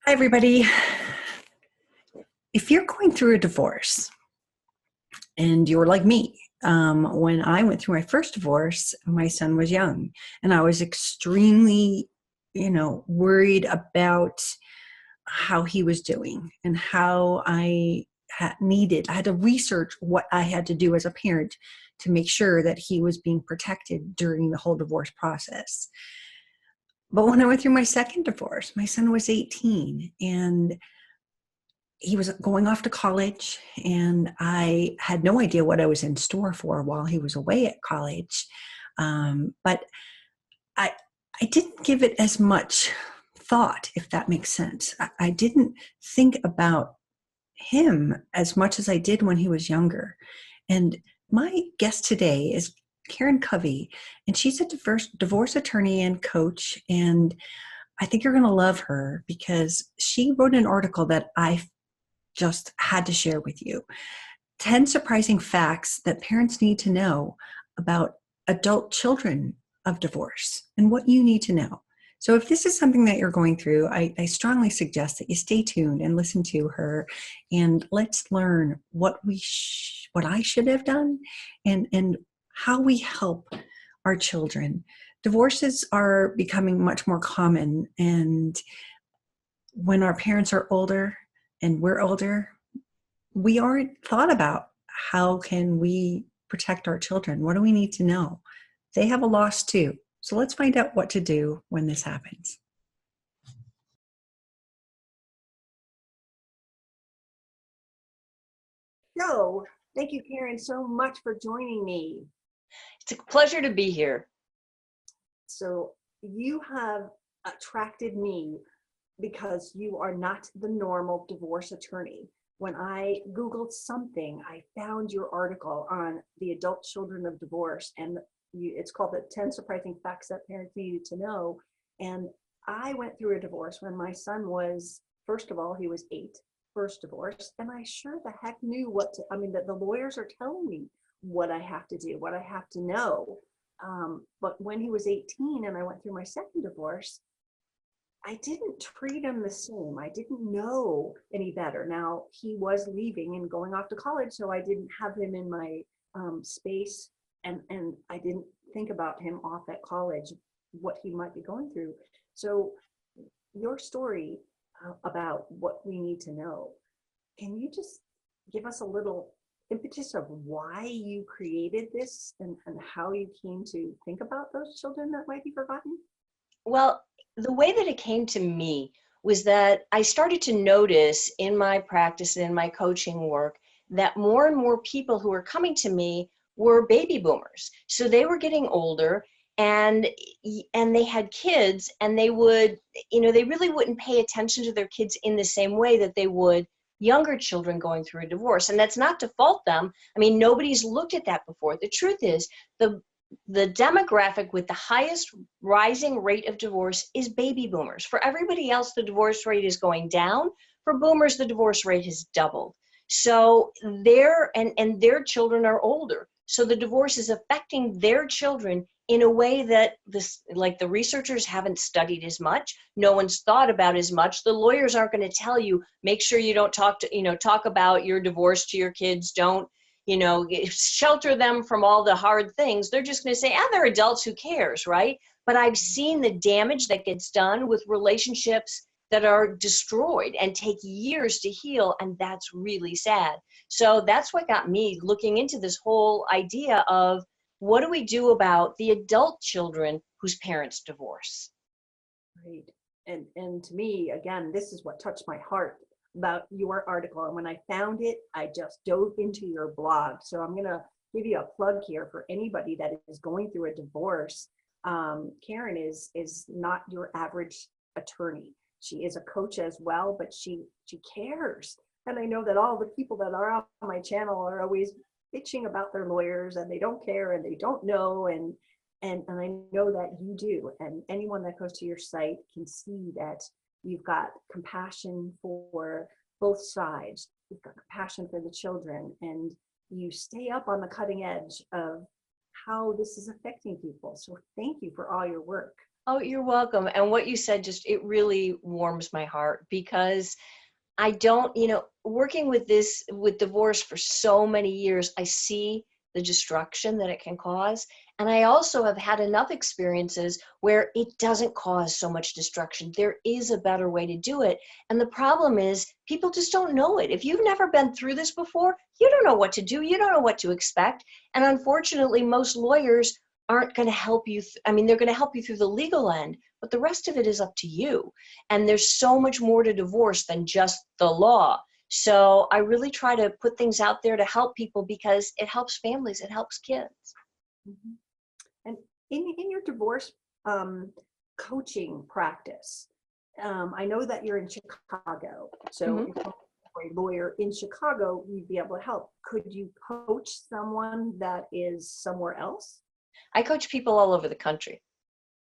Hi, everybody. If you're going through a divorce and you're like me, when I went through my first divorce, my son was young and I was extremely, worried about how he was doing and how I had to research what I had to do as a parent to make sure that he was being protected during the whole divorce process. But when I went through my second divorce, my son was 18 and he was going off to college, and I had no idea what I was in store for while he was away at college. But I, I didn't give it as much thought, if that makes sense. I didn't think about him as much as I did when he was younger. And my guest today is Karen Covy, and she's a divorce attorney and coach. And I think you're going to love her because she wrote an article that I just had to share with you. 10 surprising facts that parents need to know about adult children of divorce and what you need to know. So if this is something that you're going through, I strongly suggest that you stay tuned and listen to her, and let's learn what I should have done and how we help our children. Divorces are becoming much more common, and when our parents are older and we're older, we aren't thought about how can we protect our children. What do we need to know? They have a loss too. So let's find out what to do when this happens. So thank you, Karen, so much for joining me. It's a pleasure to be here. So you have attracted me because you are not the normal divorce attorney. When I Googled something, I found your article on the adult children of divorce, and it's called the 10 surprising facts that parents needed to know. And I went through a divorce when my son was, first of all, he was 8, first divorce, and I sure the heck knew that the lawyers are telling me what I have to do, what I have to know. But when he was 18 and I went through my second divorce, I didn't treat him the same. I didn't know any better. Now, he was leaving and going off to college, so I didn't have him in my space, and I didn't think about him off at college, what he might be going through. So your story about what we need to know, can you just give us a little impetus of why you created this and how you came to think about those children that might be forgotten? Well, the way that it came to me was that I started to notice in my practice and in my coaching work that more and more people who were coming to me were baby boomers. So they were getting older, and they had kids, and they would, they really wouldn't pay attention to their kids in the same way that they would younger children going through a divorce. And that's not to fault them. I mean, nobody's looked at that before. The truth is, the demographic with the highest rising rate of divorce is baby boomers. For everybody else, the divorce rate is going down. For boomers, the divorce rate has doubled. So their children are older. So the divorce is affecting their children in a way that the researchers haven't studied as much. No one's thought about as much. The lawyers aren't going to tell you, make sure you don't talk about your divorce to your kids. Don't, shelter them from all the hard things. They're just going to say, they're adults, who cares, right? But I've seen the damage that gets done with relationships that are destroyed and take years to heal, and that's really sad. So that's what got me looking into this whole idea of, what do we do about the adult children whose parents divorce? Right. And to me, again, this is what touched my heart about your article. And when I found it, I just dove into your blog. So I'm going to give you a plug here for anybody that is going through a divorce. Karen is not your average attorney. She is a coach as well, but she cares. And I know that all the people that are on my channel are always bitching about their lawyers, and they don't care and they don't know. And I know that you do. And anyone that goes to your site can see that you've got compassion for both sides. You've got compassion for the children, and you stay up on the cutting edge of how this is affecting people. So thank you for all your work. Oh, you're welcome. And what you said just, it really warms my heart because I don't, working with with divorce for so many years, I see the destruction that it can cause. And I also have had enough experiences where it doesn't cause so much destruction. There is a better way to do it. And the problem is people just don't know it. If you've never been through this before, you don't know what to do. You don't know what to expect. And unfortunately, most lawyers aren't going to help you. They're going to help you through the legal end, but the rest of it is up to you. And there's so much more to divorce than just the law. So I really try to put things out there to help people because it helps families, it helps kids. Mhm. And in your divorce coaching practice, I know that you're in Chicago. So Mhm. if you're a lawyer in Chicago, you'd be able to help. Could you coach someone that is somewhere else? I coach people all over the country.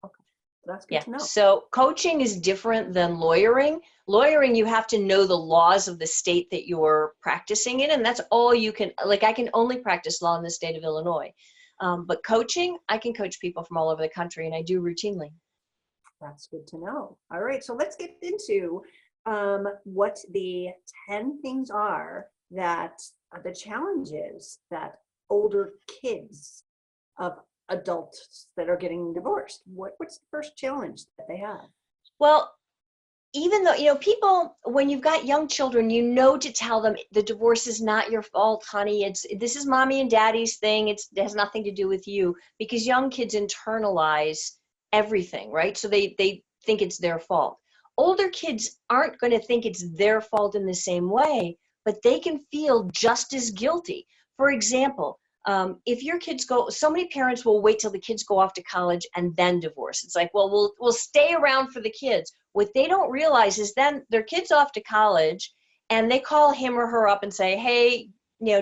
Okay, that's good Yeah. to know. So coaching is different than lawyering. Lawyering, you have to know the laws of the state that you're practicing in, and that's all you can, like I can only practice law in the state of Illinois. But coaching, I can coach people from all over the country, and I do routinely. That's good to know. All right, so let's get into what the 10 things are that the challenges that older kids of adults that are getting divorced. What's the first challenge that they have? Well, even though, people, when you've got young children, to tell them the divorce is not your fault, honey. This is mommy and daddy's thing. It has nothing to do with you, because young kids internalize everything, right? So they think it's their fault. Older kids aren't going to think it's their fault in the same way, but they can feel just as guilty. For example, if your kids so many parents will wait till the kids go off to college and then divorce. It's like, well, we'll stay around for the kids. What they don't realize is then their kid's off to college and they call him or her up and say, hey,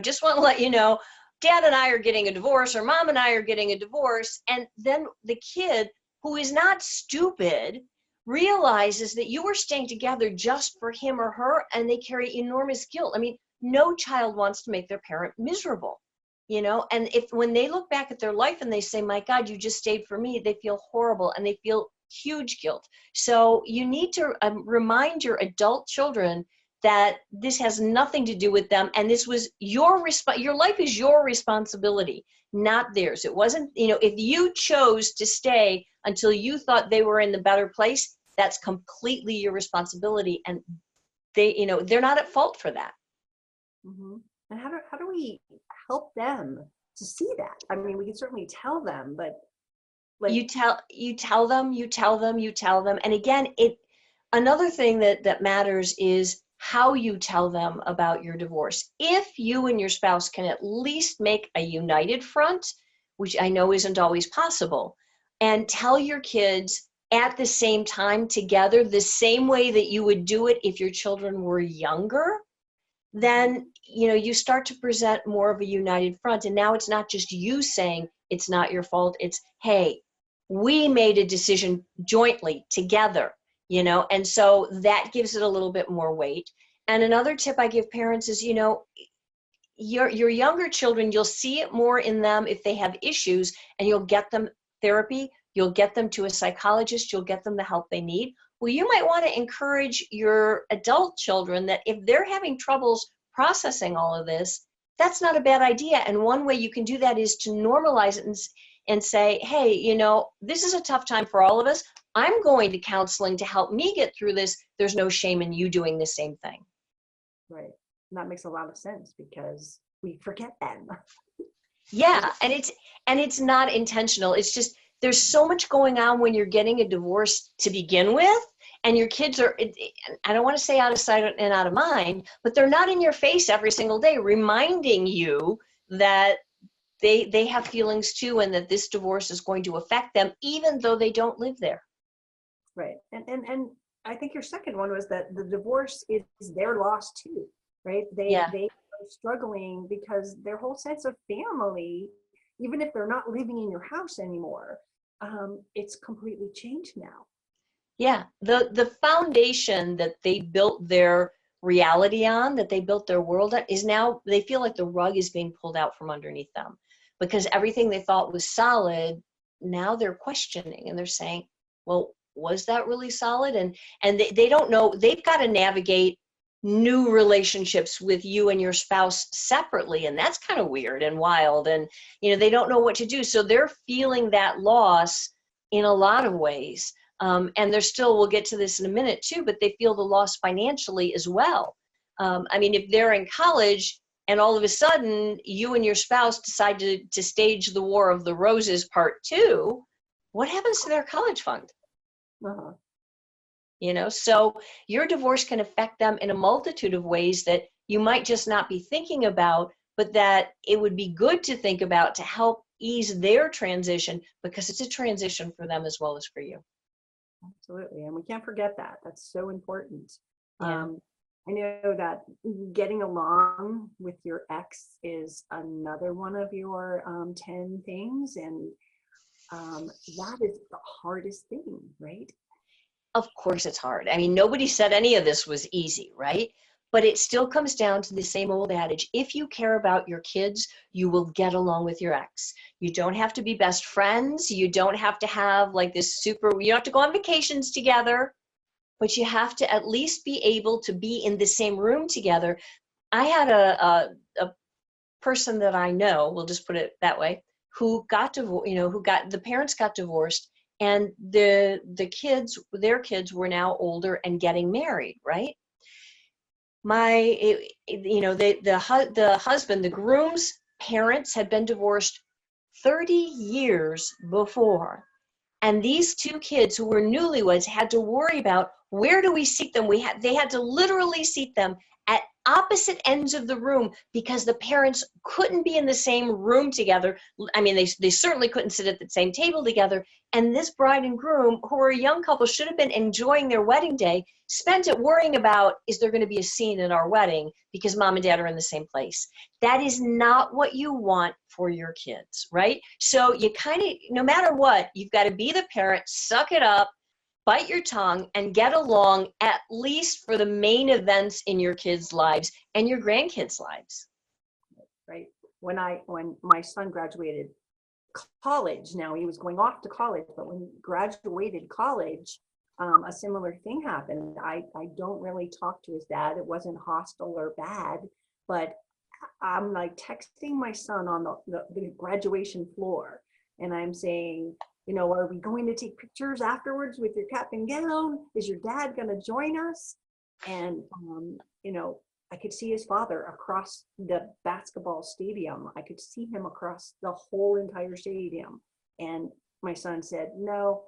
just want to let you know, dad and I are getting a divorce, or mom and I are getting a divorce. And then the kid, who is not stupid, realizes that you were staying together just for him or her, and they carry enormous guilt. No child wants to make their parent miserable. And when they look back at their life and they say, my God, you just stayed for me, they feel horrible and they feel huge guilt. So you need to remind your adult children that this has nothing to do with them, and this was your life is your responsibility, not theirs. It wasn't, if you chose to stay until you thought they were in the better place, that's completely your responsibility, and they're not at fault for that. Mm-hmm. And how do we help them to see that? We can certainly tell them, but you tell them. And again, another thing that matters is how you tell them about your divorce. If you and your spouse can at least make a united front, which I know isn't always possible, and tell your kids at the same time together, the same way that you would do it if your children were younger, then you start to present more of a united front. And now it's not just you saying it's not your fault. It's, hey, we made a decision jointly together, and so that gives it a little bit more weight. And another tip I give parents is, your younger children, you'll see it more in them if they have issues, and you'll get them therapy, you'll get them to a psychologist, you'll get them the help they need. Well, you might want to encourage your adult children that if they're having troubles processing all of this, that's not a bad idea. And one way you can do that is to normalize it and say, hey, this is a tough time for all of us. I'm going to counseling to help me get through this. There's no shame in you doing the same thing. right. And that makes a lot of sense because we forget them. Yeah, and it's not intentional. It's just there's so much going on when you're getting a divorce to begin with, and your kids are, I don't want to say out of sight and out of mind, but they're not in your face every single day reminding you that they have feelings too, and that this divorce is going to affect them even though they don't live there. Right. And I think your second one was that the divorce is their loss too, right? They are struggling because their whole sense of family, even if they're not living in your house anymore, it's completely changed now. Yeah, the foundation that they built their reality on, that they built their world on, is now, they feel like the rug is being pulled out from underneath them, because everything they thought was solid, now they're questioning and they're saying, well, was that really solid? And they don't know, they've got to navigate new relationships with you and your spouse separately. And that's kind of weird and wild. And, they don't know what to do. So they're feeling that loss in a lot of ways. And they're still, we'll get to this in a minute too, but they feel the loss financially as well. If they're in college and all of a sudden you and your spouse decide to stage the War of the Roses Part 2, what happens to their college fund? Uh-huh. So your divorce can affect them in a multitude of ways that you might just not be thinking about, but that it would be good to think about to help ease their transition, because it's a transition for them as well as for you. Absolutely. And we can't forget that. That's so important. Yeah. I know that getting along with your ex is another one of your 10 things. And that is the hardest thing, right? Of course it's hard. Nobody said any of this was easy, right? But it still comes down to the same old adage. If you care about your kids, you will get along with your ex. You don't have to be best friends. You don't have to have like this you don't have to go on vacations together, but you have to at least be able to be in the same room together. I had a person that I know, we'll just put it that way, who got divorced, the parents got divorced, and their kids were now older and getting married, right? The husband, the groom's parents had been divorced 30 years before. And these two kids who were newlyweds had to worry about, where do we seat them? They had to literally seat them at opposite ends of the room because the parents couldn't be in the same room together. They certainly couldn't sit at the same table together. And this bride and groom, who were a young couple, should have been enjoying their wedding day, spent it worrying about, is there going to be a scene at our wedding because mom and dad are in the same place? That is not what you want for your kids, right? So you kind of, no matter what, you've got to be the parent, suck it up, bite your tongue, and get along at least for the main events in your kids' lives and your grandkids' lives. Right. When my son graduated college, now he was going off to college, but when he graduated college, a similar thing happened. I don't really talk to his dad. It wasn't hostile or bad, but I'm like texting my son on the graduation floor, and I'm saying, are we going to take pictures afterwards with your cap and gown? Is your dad going to join us? And, I could see his father across the basketball stadium. I could see him across the whole entire stadium. And my son said, no,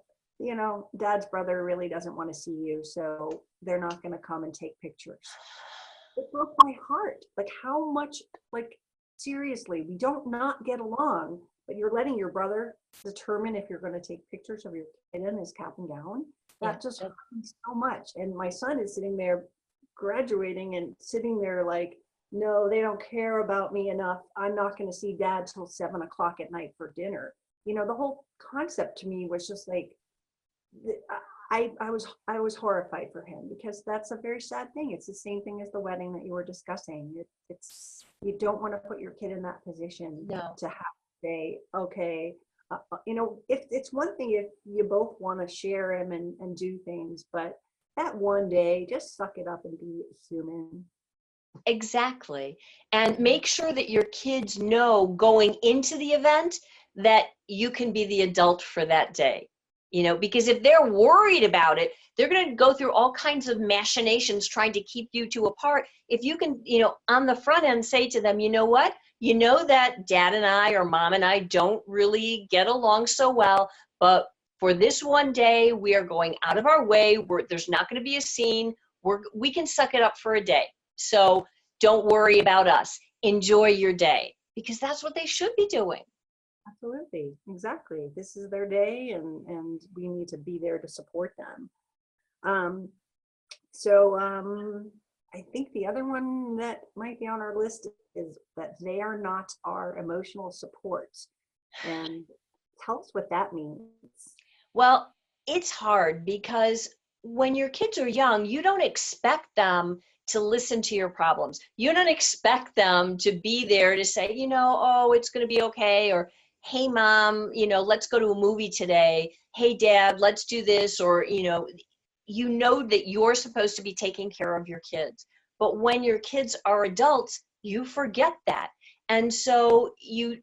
dad's brother really doesn't want to see you, so they're not going to come and take pictures. It broke my heart. Like, how much, seriously, we don't not get along, but you're letting your brother determine if you're going to take pictures of your kid in his cap and gown. That just hurt me so much. And my son is sitting there graduating and sitting there like, no, they don't care about me enough. I'm not going to see dad till 7 o'clock at night for dinner. The whole concept to me was just like, I was horrified for him, because that's a very sad thing. It's the same thing as the wedding that you were discussing. It's you don't want to put your kid in that position to have to say, okay, if it's one thing if you both want to share him and do things, but that one day, just suck it up and be human. Exactly. And make sure that your kids know going into the event that you can be the adult for that day. Because if they're worried about it, they're going to go through all kinds of machinations trying to keep you two apart. If you can, on the front end say to them, you know what? You know that dad and I or mom and I don't really get along so well, but for this one day, we are going out of our way. There's not going to be a scene. We can suck it up for a day. So don't worry about us. Enjoy your day, because that's what they should be doing. Absolutely. Exactly. This is their day, and we need to be there to support them. I think the other one that might be on our list is that they are not our emotional support. And tell us what that means. Well, it's hard because when your kids are young, you don't expect them to listen to your problems. You don't expect them to be there to say, oh, it's going to be okay. Or, hey, mom, let's go to a movie today. hey dad, let's do this, or you know that you're supposed to be taking care of your kids. But when your kids are adults, you forget that. And so you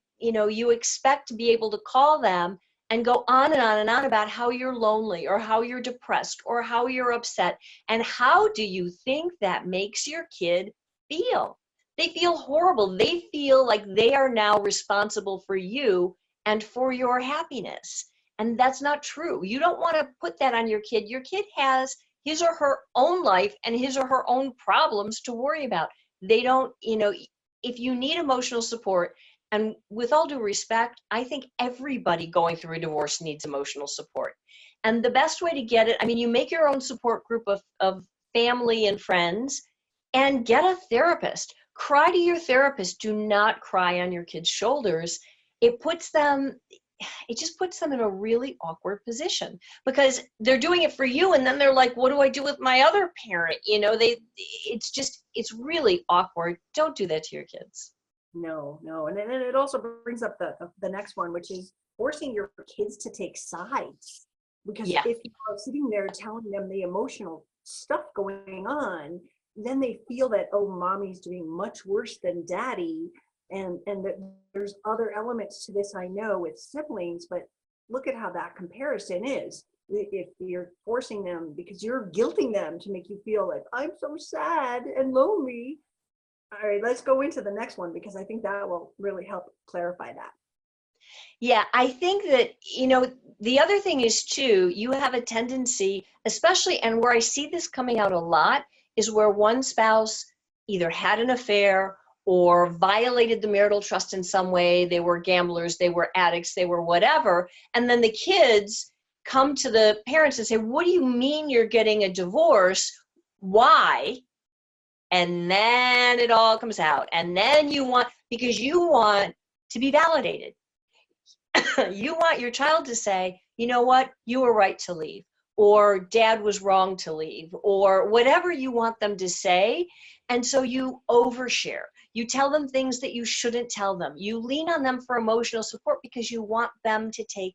expect to be able to call them and go on and on and on about how you're lonely or how you're depressed or how you're upset. And how do you think that makes your kid feel? They feel horrible. They feel like they are now responsible for you and for your happiness. And that's not true. You don't want to put that on your kid. Your kid has his or her own life and his or her own problems to worry about. They don't, if you need emotional support, and with all due respect, I think everybody going through a divorce needs emotional support. And the best way to get it, you make your own support group of family and friends and get a therapist. Cry to your therapist. Do not cry on your kids' shoulders. It just puts them in a really awkward position because they're doing it for you. And then they're like, what do I do with my other parent? It's really awkward. Don't do that to your kids. No. And then it also brings up the next one, which is forcing your kids to take sides. Because if you're sitting there telling them the emotional stuff going on, then they feel that, oh, mommy's doing much worse than daddy. And that there's other elements to this, I know, with siblings, but look at how that comparison is. If you're forcing them because you're guilting them to make you feel like, I'm so sad and lonely. All right, let's go into the next one because I think that will really help clarify that. Yeah, I think that, the other thing is too, you have a tendency, especially, and where I see this coming out a lot, is where one spouse either had an affair or violated the marital trust in some way. They were gamblers, they were addicts, they were whatever. And then the kids come to the parents and say, what do you mean you're getting a divorce? Why? And then it all comes out. And then because you want to be validated. You want your child to say, you know what, you were right to leave, or dad was wrong to leave, or whatever you want them to say. And so you overshare. You tell them things that you shouldn't tell them. You lean on them for emotional support because you want them to take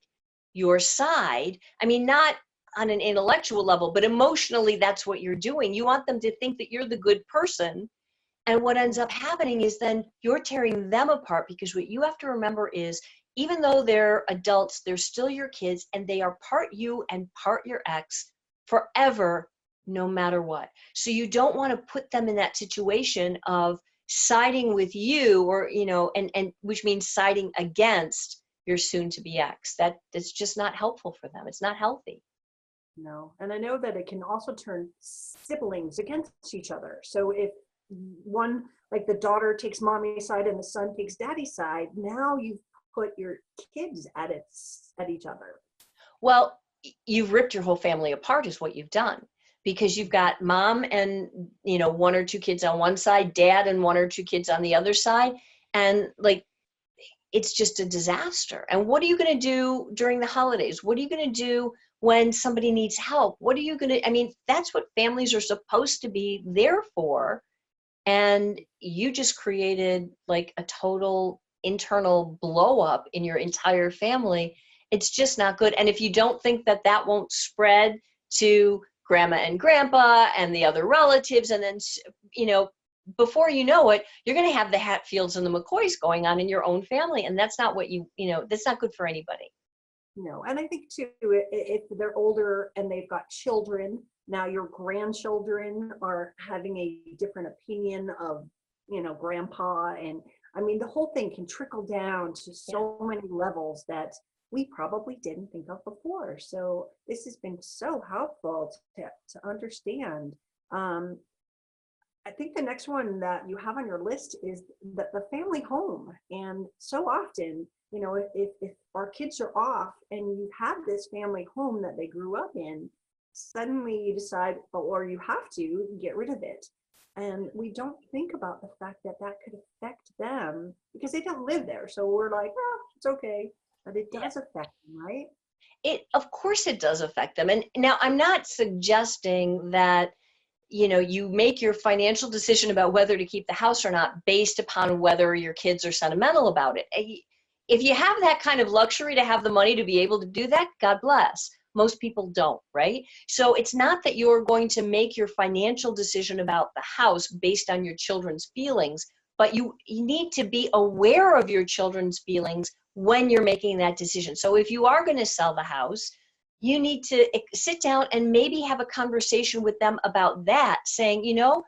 your side. Not on an intellectual level, but emotionally, that's what you're doing. You want them to think that you're the good person. And what ends up happening is then you're tearing them apart, because what you have to remember is, even though they're adults, they're still your kids, and they are part you and part your ex forever, no matter what. So you don't want to put them in that situation of siding with you, or, and which means siding against your soon-to-be ex. That's just not helpful for them. It's not healthy. No, and I know that it can also turn siblings against each other. So if one, like the daughter takes mommy's side and the son takes daddy's side, now you've put your kids at each other. Well, you've ripped your whole family apart is what you've done, because you've got mom and, one or two kids on one side, dad and one or two kids on the other side. And it's just a disaster. And what are you going to do during the holidays? What are you going to do when somebody needs help? What are you going to, that's what families are supposed to be there for. And you just created a total internal blow up in your entire family. It's just not good. And if you don't think that won't spread to grandma and grandpa and the other relatives, and then, before you know it, you're going to have the Hatfields and the McCoys going on in your own family. And that's not what that's not good for anybody. No. And I think too, if they're older and they've got children, now your grandchildren are having a different opinion of, grandpa. And the whole thing can trickle down to so many levels that we probably didn't think of before. So this has been so helpful to understand. I think the next one that you have on your list is the family home. And so often, if our kids are off and you have this family home that they grew up in, suddenly you decide, or you have to get rid of it. And we don't think about the fact that could affect them because they don't live there. So we're like, well, it's okay. But it does affect them, right? Of course it does affect them. And now I'm not suggesting that, you make your financial decision about whether to keep the house or not based upon whether your kids are sentimental about it. if you have that kind of luxury to have the money to be able to do that, God bless. Most people don't, right? So it's not that you're going to make your financial decision about the house based on your children's feelings, but you need to be aware of your children's feelings when you're making that decision. So if you are going to sell the house, you need to sit down and maybe have a conversation with them about that, saying, you know,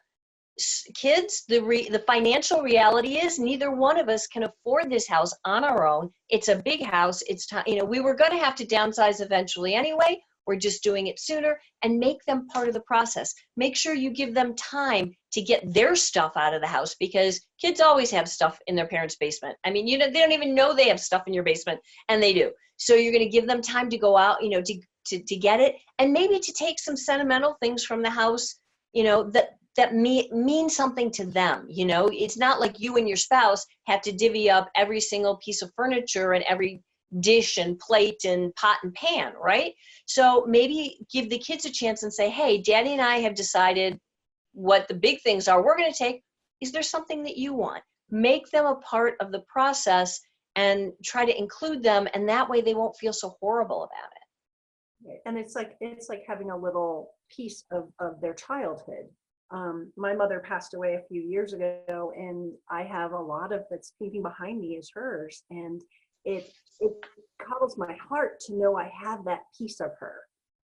kids, the financial reality is neither one of us can afford this house on our own. It's a big house. It's time, you know, we were going to have to downsize eventually anyway. We're just doing it sooner, and make them part of the process. Make sure you give them time to get their stuff out of the house, because kids always have stuff in their parents' basement. I mean, you know, they don't even know they have stuff in your basement, and they do. So you're going to give them time to go out, you know, to get it, and maybe to take some sentimental things from the house, you know, that mean something to them. You know, it's not like you and your spouse have to divvy up every single piece of furniture and every dish and plate and pot and pan, right? So maybe give the kids a chance and say, hey, Daddy and I have decided what the big things are we're going to take. Is there something that you want? Make them a part of the process and try to include them, and that way they won't feel so horrible about it. And it's like having a little piece of their childhood. My mother passed away a few years ago, and I have a lot of that's painting behind me is hers, and it cuddles my heart to know I have that piece of her.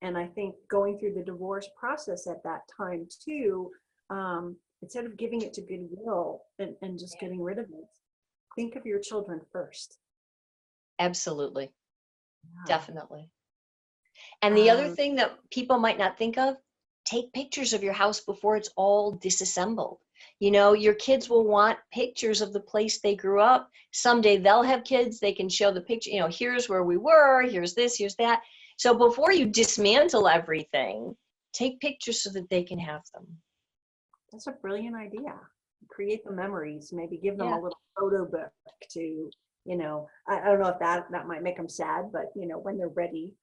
And I think going through the divorce process at that time too, instead of giving it to Goodwill and just getting rid of it, think of your children first. Absolutely. Yeah. Definitely. And the other thing that people might not think of, take pictures of your house before it's all disassembled. You know, your kids will want pictures of the place they grew up. Someday they'll have kids, they can show the picture, you know, here's where we were, here's this, here's that. So before you dismantle everything, take pictures so that they can have them. That's a brilliant idea. Create the memories, maybe give them Yeah. a little photo book to, you know, I don't know if that might make them sad, but you know, when they're ready.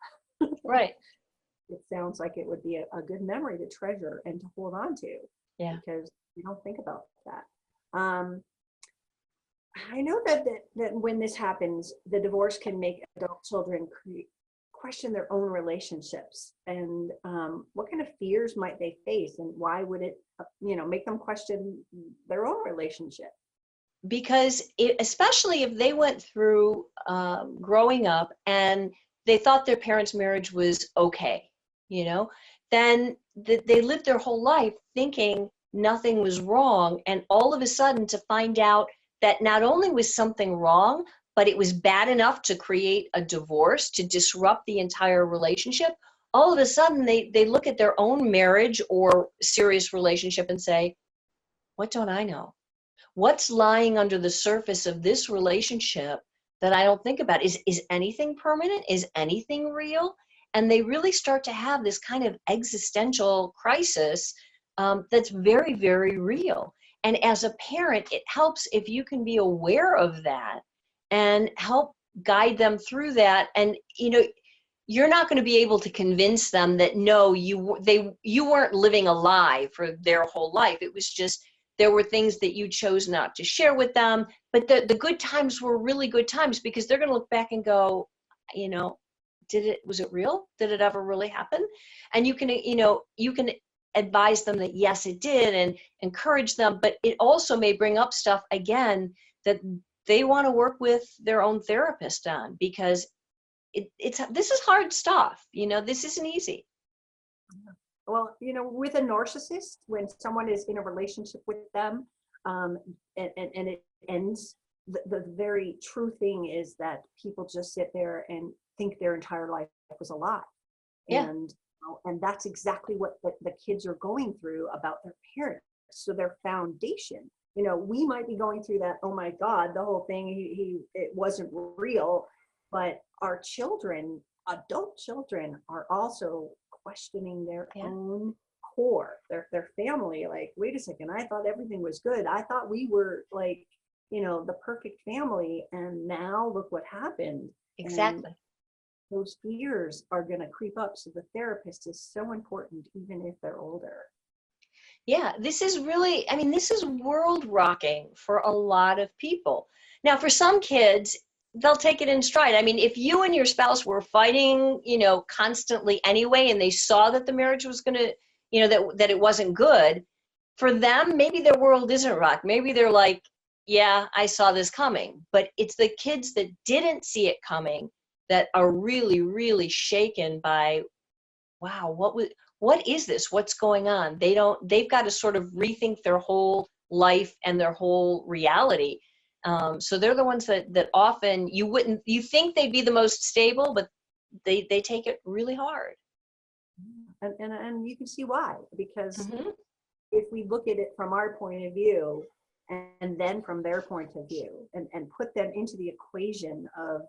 Right. It sounds like it would be a good memory to treasure and to hold on to. Yeah. Because you don't think about that. I know that when this happens, the divorce can make adult children question their own relationships, and what kind of fears might they face, and why would it, you know, make them question their own relationship? Because especially if they went through growing up and they thought their parents' marriage was okay, you know, then they lived their whole life thinking nothing was wrong. And all of a sudden to find out that not only was something wrong, but it was bad enough to create a divorce, to disrupt the entire relationship. All of a sudden they look at their own marriage or serious relationship and say, what don't I know? What's lying under the surface of this relationship that I don't think about? Is anything permanent? Is anything real? And they really start to have this kind of existential crisis that's very, very real. And as a parent, it helps if you can be aware of that and help guide them through that. And, you know, you're not going to be able to convince them that, no, you weren't living a lie for their whole life. It was just, there were things that you chose not to share with them, but the good times were really good times, because they're going to look back and go, you know, was it real? Did it ever really happen? And you can, you know, you can advise them that yes, it did, and encourage them, but it also may bring up stuff again that they want to work with their own therapist on, because this is hard stuff. You know, this isn't easy. Well, you know, with a narcissist, when someone is in a relationship with them, and it ends, the very true thing is that people just sit there and think their entire life was a lie. Yeah. And that's exactly what the kids are going through about their parents. So their foundation, you know, we might be going through that, oh my God, the whole thing, it wasn't real, but our children, adult children, are also questioning their own core, their family. Like, wait a second, I thought everything was good. I thought we were like, you know, the perfect family, and now look what happened. Exactly. And those fears are going to creep up. So the therapist is so important, even if they're older. Yeah, this is really, I mean, this is world rocking for a lot of people. Now, for some kids, they'll take it in stride. I mean, if you and your spouse were fighting, constantly anyway, and they saw that the marriage was going to, that it wasn't good, for them, maybe their world isn't rocked. Maybe they're like, yeah, I saw this coming. But it's the kids that didn't see it coming that are really, really shaken by, wow, what is this? What's going on? They've got to sort of rethink their whole life and their whole reality. So they're the ones that often you think they'd be the most stable, but they take it really hard. And you can see why, because Mm-hmm. if we look at it from our point of view and then from their point of view and put them into the equation of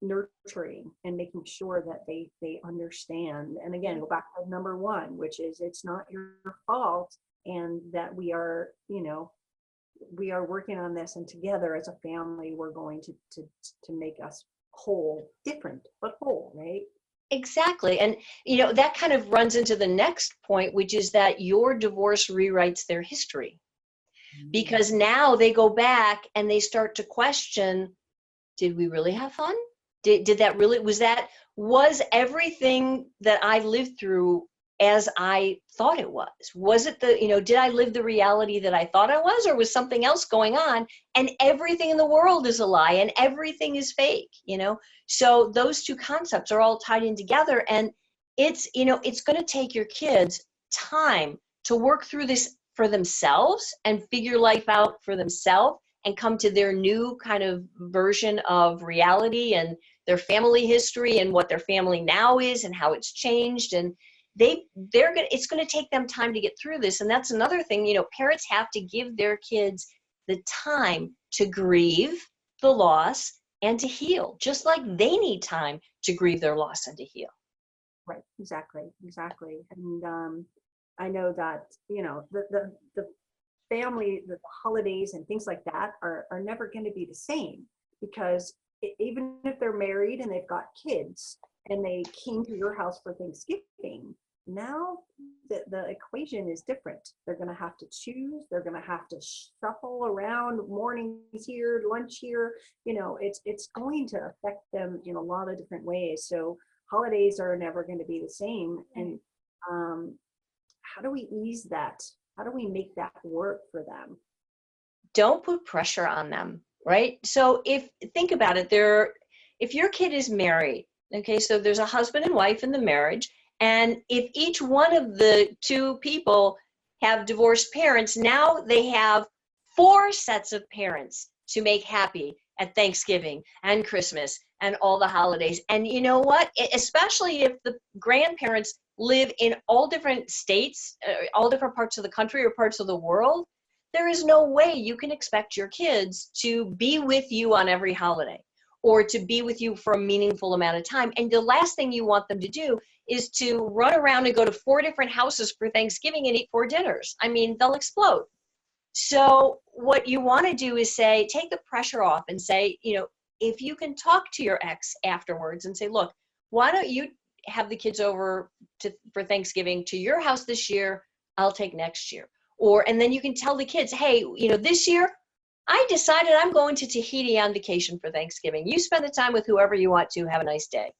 nurturing and making sure that they understand, and again, go back to number one, which is it's not your fault, and that we are working on this, and together as a family we're going to make us whole, different but whole, right? Exactly. And, that kind of runs into the next point, which is that your divorce rewrites their history. Because now they go back and they start to question, did we really have fun? Did that really, was everything that I lived through as I thought it was? Was it did I live the reality that I thought I was, or was something else going on? And everything in the world is a lie and everything is fake, So those two concepts are all tied in together. And it's going to take your kids time to work through this for themselves and figure life out for themselves and come to their new kind of version of reality and their family history and what their family now is and how it's changed. And it's going to take them time to get through this. And that's another thing, parents have to give their kids the time to grieve the loss and to heal, just like they need time to grieve their loss and to heal. Right, exactly. And I know that, the family, the holidays and things like that are never going to be the same, because even if they're married and they've got kids and they came to your house for Thanksgiving, now the equation is different. They're going to have to choose. They're going to have to shuffle around, mornings here, lunch here. It's going to affect them in a lot of different ways. So holidays are never going to be the same. And how do we ease that? How do we make that work for them? Don't put pressure on them, right? So think about it, if your kid is married, okay, so there's a husband and wife in the marriage, and if each one of the two people have divorced parents, now they have 4 sets of parents to make happy at Thanksgiving and Christmas and all the holidays. And you know what? Especially if the grandparents live in all different states, all different parts of the country or parts of the world, there is no way you can expect your kids to be with you on every holiday or to be with you for a meaningful amount of time. And the last thing you want them to do is to run around and go to 4 different houses for Thanksgiving and eat 4 dinners. I mean, they'll explode. So what you want to do is take the pressure off and say, if you can talk to your ex afterwards and say, look, why don't you have the kids over for Thanksgiving to your house this year? I'll take next year. And then you can tell the kids, hey, this year I decided I'm going to Tahiti on vacation for Thanksgiving. You spend the time with whoever you want to. Have a nice day.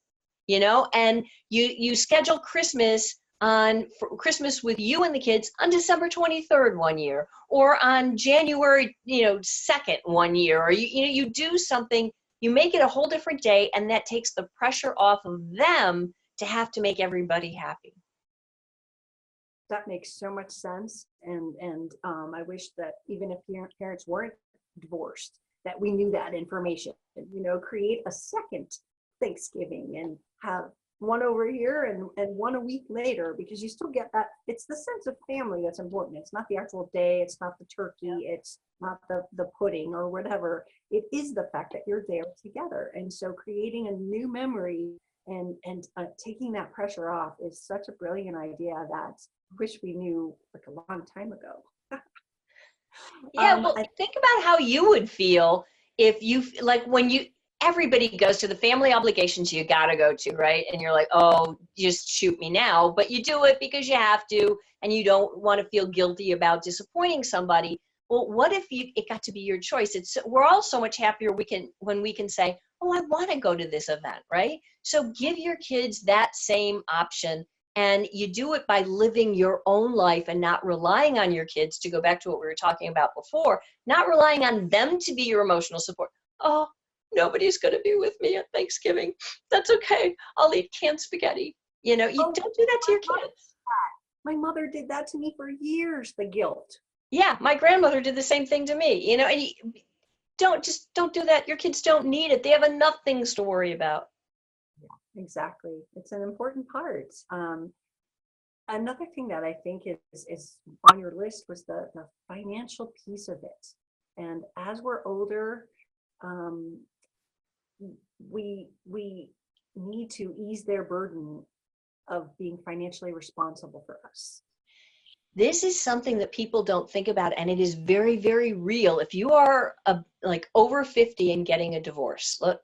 And you schedule Christmas for Christmas with you and the kids on December 23rd one year, or on January 2nd one year, or you do something, you make it a whole different day, and that takes the pressure off of them to have to make everybody happy. That makes so much sense. And I wish that even if parents weren't divorced, that we knew that information, create a second Thanksgiving and have one over here and one a week later, because you still get that. It's the sense of family that's important. It's not the actual day. It's not the turkey. It's not the pudding or whatever. It is the fact that you're there together. And so creating a new memory and taking that pressure off is such a brilliant idea that I wish we knew like a long time ago. Yeah, well, think about how you would feel if everybody goes to the family obligations you got to go to, right? And you're like, oh, just shoot me now. But you do it because you have to, and you don't want to feel guilty about disappointing somebody. Well, what if it got to be your choice? We're all so much happier when we can say, oh, I want to go to this event, right? So give your kids that same option, and you do it by living your own life and not relying on your kids, to go back to what we were talking about before, not relying on them to be your emotional support. Oh, nobody's going to be with me at Thanksgiving. That's okay. I'll eat canned spaghetti. You know, you Oh, don't do that to your kids. my mother did that to me for years, the guilt. Yeah, my grandmother did the same thing to me, you know, and don't do that. Your kids don't need it. They have enough things to worry about. Exactly. It's an important part. Another thing that I think is on your list was the financial piece of it. And as we're older, um, we need to ease their burden of being financially responsible for us. This is something that people don't think about, and it is very, very real. If you are like over 50 and getting a divorce, look,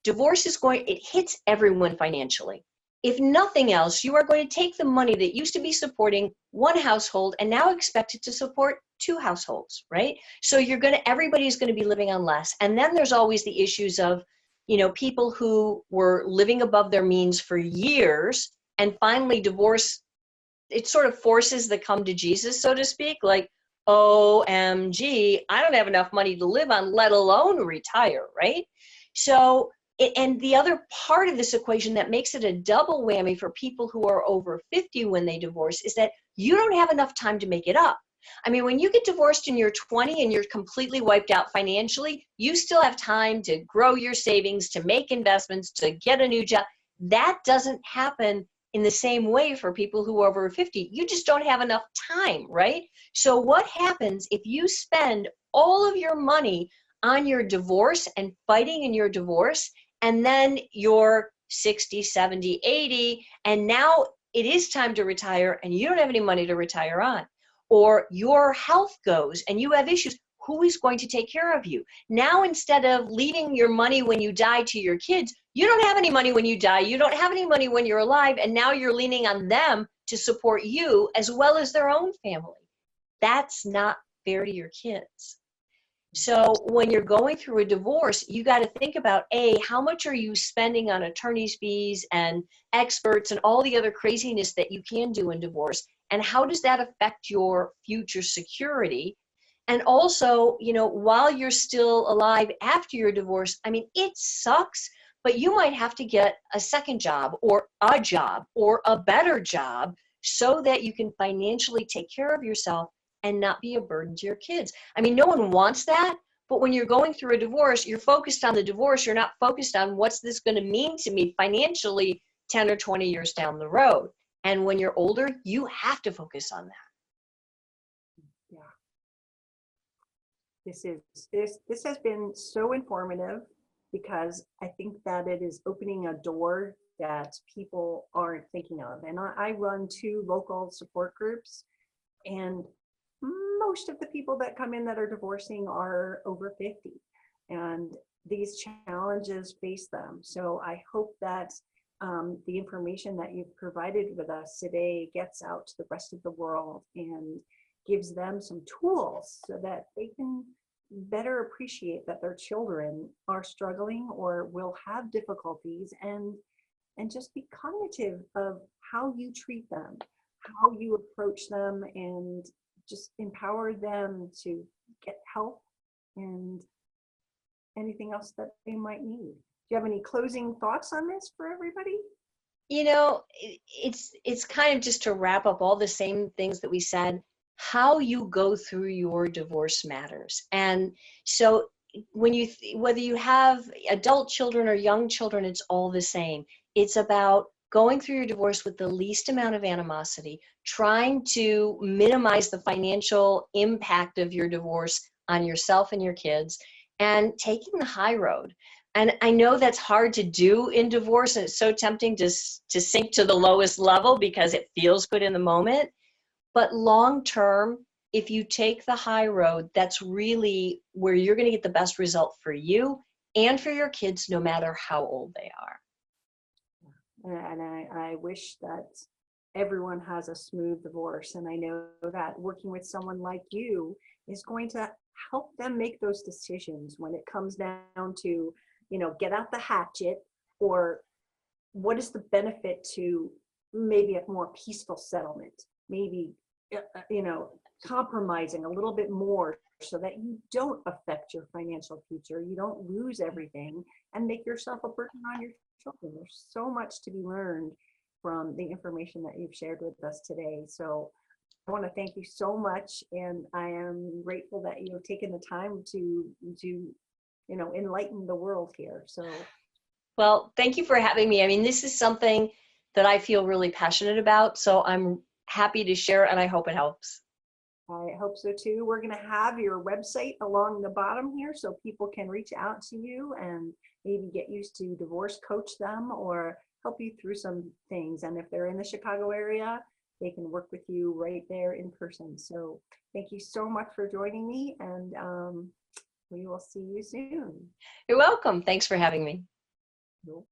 divorce it hits everyone financially. If nothing else, you are going to take the money that used to be supporting one household and now expect it to support two households, right? So everybody's going to be living on less. And then there's always the issues of, people who were living above their means for years, and finally divorce, it sort of forces the come to Jesus, so to speak, like, OMG, I don't have enough money to live on, let alone retire, right? So, and the other part of this equation that makes it a double whammy for people who are over 50 when they divorce is that you don't have enough time to make it up. I mean, when you get divorced and you're 20 and you're completely wiped out financially, you still have time to grow your savings, to make investments, to get a new job. That doesn't happen in the same way for people who are over 50. You just don't have enough time, right? So what happens if you spend all of your money on your divorce and fighting in your divorce, and then you're 60, 70, 80, and now it is time to retire and you don't have any money to retire on, or your health goes and you have issues? Who is going to take care of you? Now, instead of leaving your money when you die to your kids, you don't have any money when you die. You don't have any money when you're alive. And now you're leaning on them to support you as well as their own family. That's not fair to your kids. So when you're going through a divorce, you got to think about, how much are you spending on attorney's fees and experts and all the other craziness that you can do in divorce? And how does that affect your future security? And also, while you're still alive after your divorce, I mean, it sucks, but you might have to get a second job or a better job so that you can financially take care of yourself and not be a burden to your kids. I mean, no one wants that, but when you're going through a divorce, you're focused on the divorce. You're not focused on what's this going to mean to me financially 10 or 20 years down the road. And when you're older, you have to focus on that. Yeah. This has been so informative, because I think that it is opening a door that people aren't thinking of. And I run 2 local support groups, and most of the people that come in that are divorcing are over 50, and these challenges face them. So I hope that the information that you've provided with us today gets out to the rest of the world and gives them some tools so that they can better appreciate that their children are struggling or will have difficulties, and just be cognitive of how you treat them, how you approach them, and just empower them to get help and anything else that they might need. Do you have any closing thoughts on this for everybody? It's kind of just to wrap up all the same things that we said. How you go through your divorce matters. And so whether you have adult children or young children, it's all the same. It's about going through your divorce with the least amount of animosity, trying to minimize the financial impact of your divorce on yourself and your kids, and taking the high road. And I know that's hard to do in divorce, and it's so tempting to sink to the lowest level because it feels good in the moment. But long term, if you take the high road, that's really where you're going to get the best result for you and for your kids, no matter how old they are. And I wish that everyone has a smooth divorce. And I know that working with someone like you is going to help them make those decisions when it comes down to, get out the hatchet, or what is the benefit to maybe a more peaceful settlement, maybe, compromising a little bit more so that you don't affect your financial future, you don't lose everything and make yourself a burden on your children. There's so much to be learned from the information that you've shared with us today. So I want to thank you so much, and I am grateful that you have taken the time to enlighten the world here. So, well, thank you for having me. I mean, this is something that I feel really passionate about, so I'm happy to share, and I hope it helps. I hope so too. We're going to have your website along the bottom here so people can reach out to you and maybe get used to divorce coach them or help you through some things. And if they're in the Chicago area, they can work with you right there in person. So thank you so much for joining me, and we will see you soon. You're welcome. Thanks for having me. Cool.